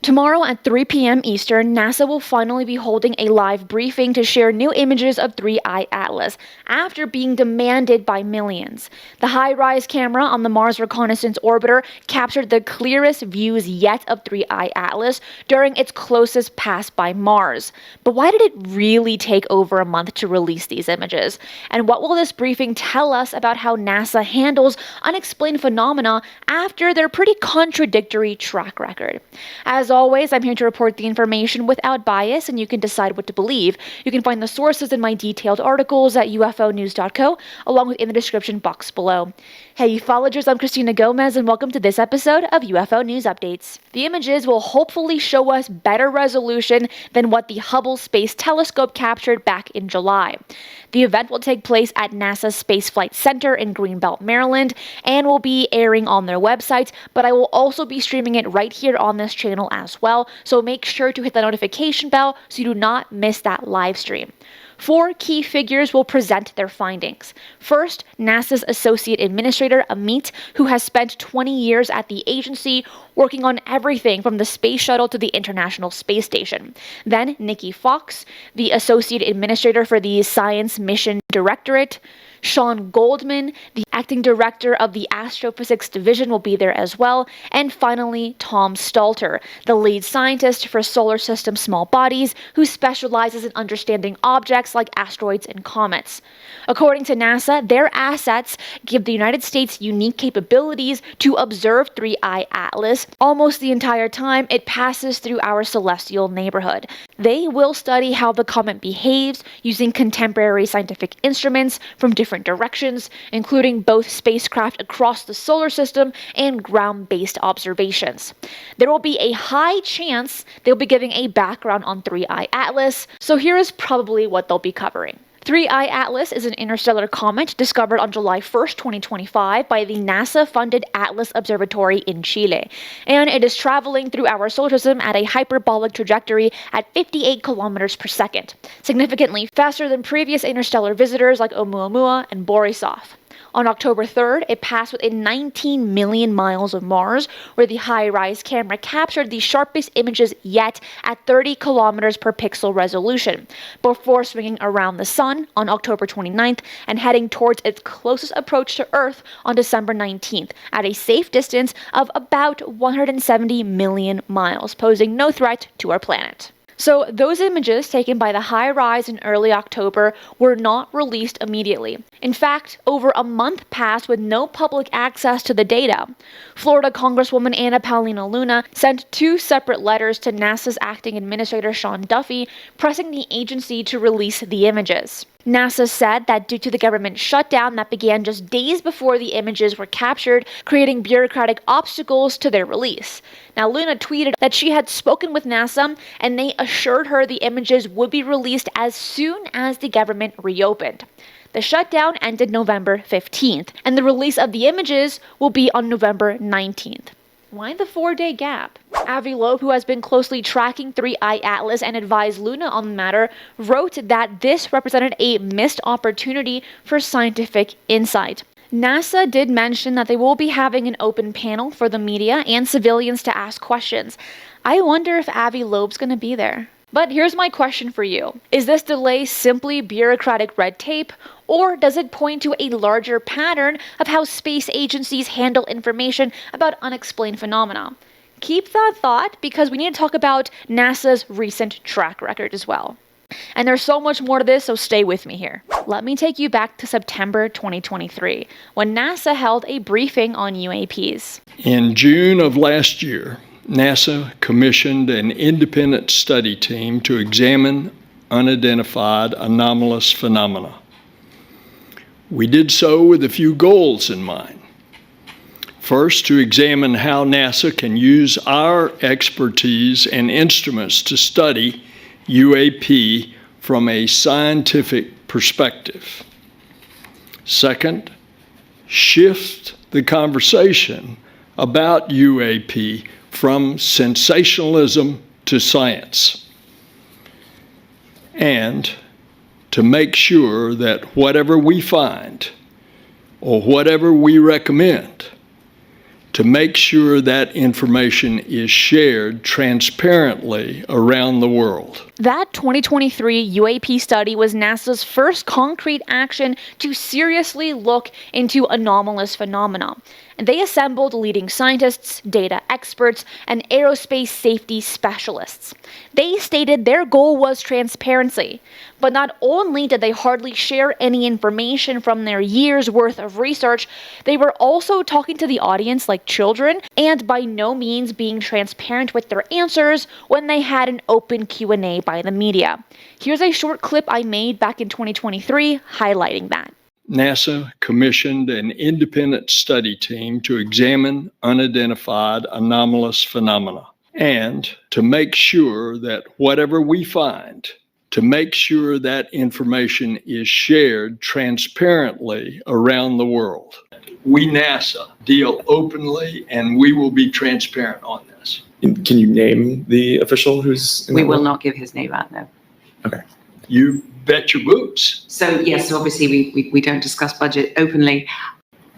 Tomorrow at 3 p.m. Eastern, NASA will finally be holding a live briefing to share new images of 3I Atlas after being demanded by millions. The HiRISE camera on the Mars Reconnaissance Orbiter captured the clearest views yet of 3I Atlas during its closest pass by Mars. But why did it really take over a month to release these images? And what will this briefing tell us about how NASA handles unexplained phenomena after their pretty contradictory track record? As always, I'm here to report the information without bias, and you can decide what to believe. You can find the sources in my detailed articles at ufonews.co, along with in the description box below. Hey ufologists, I'm Christina Gomez, and welcome to this episode of UFO News Updates. The images will hopefully show us better resolution than what the Hubble Space Telescope captured back in July. The event will take place at NASA's Space Flight Center in Greenbelt, Maryland, and will be airing on their website, but I will also be streaming it right here on this channel as well, so make sure to hit the notification bell so you do not miss that live stream. 4 key figures will present their findings. First, NASA's Associate Administrator Amit, who has spent 20 years at the agency working on everything from the space shuttle to the International Space Station. Then, Nicola Fox, the Associate Administrator for the Science Mission Directorate. Shawn Goldman, the acting director of the Astrophysics Division, will be there as well. And finally, Tom Statler, the lead scientist for solar system small bodies, who specializes in understanding objects like asteroids and comets. According to NASA, their assets give the United States unique capabilities to observe 3I Atlas almost the entire time it passes through our celestial neighborhood. They will study how the comet behaves using contemporary scientific instruments from different directions, including both spacecraft across the solar system and ground-based observations. There will be a high chance they'll be giving a background on 3I Atlas, so here is probably what they'll be covering. 3I Atlas is an interstellar comet discovered on July 1st, 2025 by the NASA-funded Atlas Observatory in Chile, and it is traveling through our solar system at a hyperbolic trajectory at 58 kilometers per second, significantly faster than previous interstellar visitors like Oumuamua and Borisov. On October 3rd, it passed within 19 million miles of Mars, where the HiRISE camera captured the sharpest images yet at 30 kilometers per pixel resolution, before swinging around the Sun on October 29th and heading towards its closest approach to Earth on December 19th, at a safe distance of about 170 million miles, posing no threat to our planet. So those images taken by the HiRISE in early October were not released immediately. In fact, over a month passed with no public access to the data. Florida Congresswoman Anna Paulina Luna sent 2 separate letters to NASA's acting administrator Shawn Duffy, pressing the agency to release the images. NASA said that due to the government shutdown that began just days before the images were captured, creating bureaucratic obstacles to their release. Now, Luna tweeted that she had spoken with NASA and they assured her the images would be released as soon as the government reopened. The shutdown ended November 15th, and the release of the images will be on November 19th. Why the 4-day gap? Avi Loeb, who has been closely tracking 3I Atlas and advised Luna on the matter, wrote that this represented a missed opportunity for scientific insight. NASA did mention that they will be having an open panel for the media and civilians to ask questions. I wonder if Avi Loeb's going to be there. But here's my question for you. Is this delay simply bureaucratic red tape, or does it point to a larger pattern of how space agencies handle information about unexplained phenomena? Keep that thought, because we need to talk about NASA's recent track record as well. And there's so much more to this, so stay with me here. Let me take you back to September 2023, when NASA held a briefing on UAPs. In June of last year, NASA commissioned an independent study team to examine unidentified anomalous phenomena. We did so with a few goals in mind. First, to examine how NASA can use our expertise and instruments to study UAP from a scientific perspective. Second, shift the conversation about UAP from sensationalism to science, and to make sure that whatever we find or whatever we recommend to make sure that information is shared transparently around the world. That 2023 UAP study was NASA's first concrete action to seriously look into anomalous phenomena. And they assembled leading scientists, data experts, and aerospace safety specialists. They stated their goal was transparency. But not only did they hardly share any information from their years' worth of research, they were also talking to the audience like children and by no means being transparent with their answers when they had an open Q&A by the media. Here's a short clip I made back in 2023 highlighting that. NASA commissioned an independent study team to examine unidentified anomalous phenomena and to make sure that whatever we find, to make sure that information is shared transparently around the world. We, NASA, deal openly and we will be transparent on this. Can you name the official who's in We that will role? not give his name out, no. Okay. You bet your boots. So yes, obviously we don't discuss budget openly.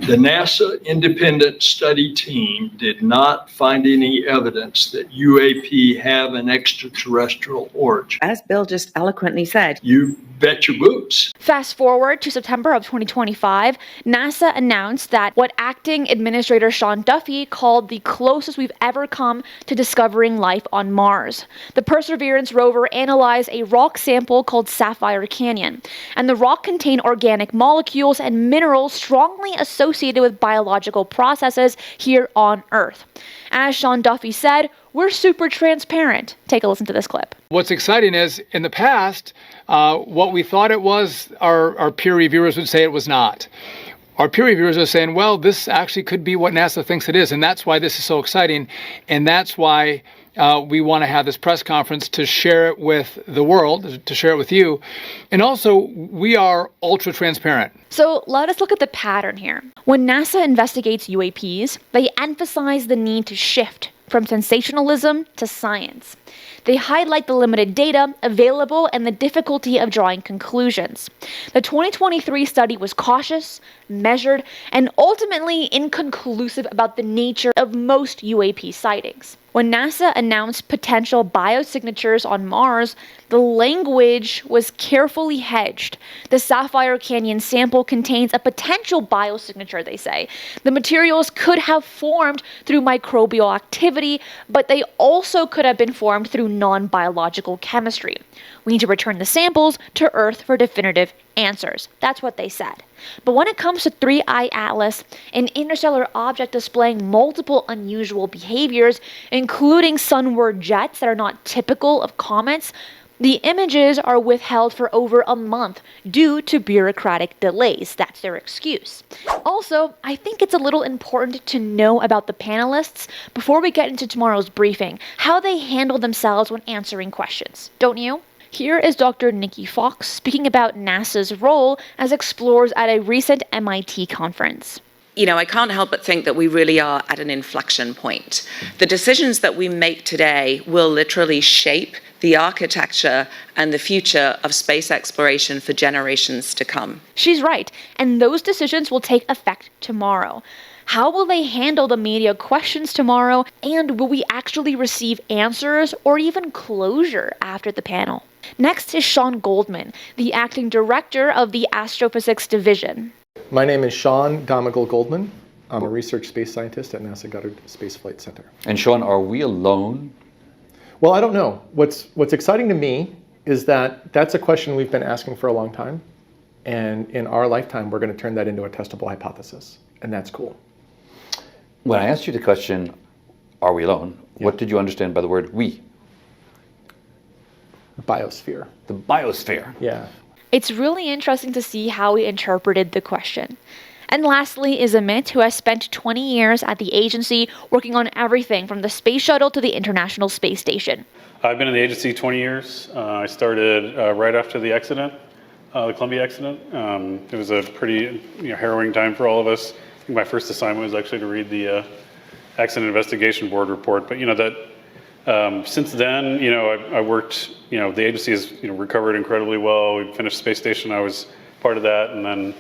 The NASA independent study team did not find any evidence that UAP have an extraterrestrial origin. As Bill just eloquently said, You bet your boots. Fast forward to September of 2025, NASA announced that what Acting Administrator Shawn Duffy called the closest we've ever come to discovering life on Mars. The Perseverance rover analyzed a rock sample called Sapphire Canyon, and the rock contained organic molecules and minerals strongly associated with biological processes here on Earth. As Shawn Duffy said, we're super transparent. Take a listen to this clip. What's exciting is, in the past, what we thought it was, our peer reviewers would say it was not. Our peer reviewers are saying, well, this actually could be what NASA thinks it is, and that's why this is so exciting, and that's why we want to have this press conference to share it with the world, to share it with you. And also, we are ultra transparent. So let us look at the pattern here. When NASA investigates UAPs, they emphasize the need to shift from sensationalism to science. They highlight the limited data available and the difficulty of drawing conclusions. The 2023 study was cautious, measured, and ultimately inconclusive about the nature of most UAP sightings. When NASA announced potential biosignatures on Mars, the language was carefully hedged. The Sapphire Canyon sample contains a potential biosignature, they say. The materials could have formed through microbial activity, but they also could have been formed through non-biological chemistry. We need to return the samples to Earth for definitive answers. That's what they said. But when it comes to 3I Atlas, an interstellar object displaying multiple unusual behaviors, including sunward jets that are not typical of comets, the images are withheld for over a month due to bureaucratic delays. That's their excuse. Also, I think it's a little important to know about the panelists before we get into tomorrow's briefing, how they handle themselves when answering questions. Don't you? Here is Dr. Nicola Fox speaking about NASA's role as explorers at a recent MIT conference. You know, I can't help but think that we really are at an inflection point. The decisions that we make today will literally shape the architecture and the future of space exploration for generations to come. She's right, and those decisions will take effect tomorrow. How will they handle the media questions tomorrow, and will we actually receive answers or even closure after the panel? Next is Shawn Goldman, the acting director of the Astrophysics Division. My name is Shawn Domagal-Goldman. I'm a research space scientist at NASA Goddard Space Flight Center. And Shawn, are we alone? Well, I don't know. What's exciting to me is that that's a question we've been asking for a long time. And in our lifetime, we're going to turn that into a testable hypothesis. And that's cool. When I asked you the question, are we alone? Yeah. What did you understand by the word we? Biosphere. The biosphere. Yeah. It's really interesting to see how he interpreted the question. And lastly is Amit, who has spent 20 years at the agency working on everything from the space shuttle to the International Space Station. I've been in the agency 20 years. I started right after the accident, the Columbia accident. It was a pretty harrowing time for all of us. I think my first assignment was actually to read the Accident Investigation Board report. But since then, I worked. The agency has recovered incredibly well. We finished the space station. I was part of that, and then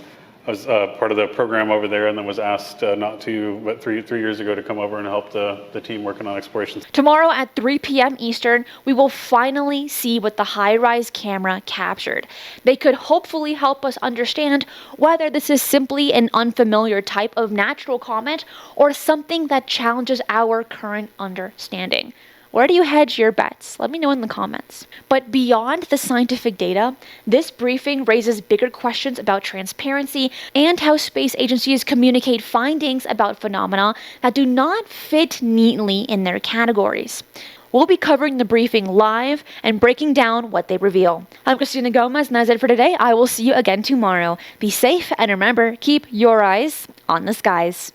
I was part of the program over there, and then was asked not to, but three years ago, to come over and help the team working on exploration. Tomorrow at 3 p.m. Eastern, we will finally see what the HiRISE camera captured. They could hopefully help us understand whether this is simply an unfamiliar type of natural comet or something that challenges our current understanding. Where do you hedge your bets? Let me know in the comments. But beyond the scientific data, this briefing raises bigger questions about transparency and how space agencies communicate findings about phenomena that do not fit neatly in their categories. We'll be covering the briefing live and breaking down what they reveal. I'm Christina Gomez, and that's it for today. I will see you again tomorrow. Be safe, and remember, keep your eyes on the skies.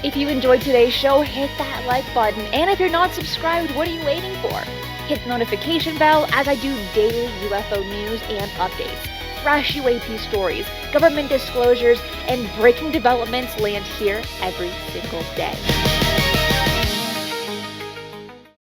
If you enjoyed today's show, hit that like button. And if you're not subscribed, what are you waiting for? Hit the notification bell as I do daily UFO news and updates. Fresh UAP stories, government disclosures, and breaking developments land here every single day.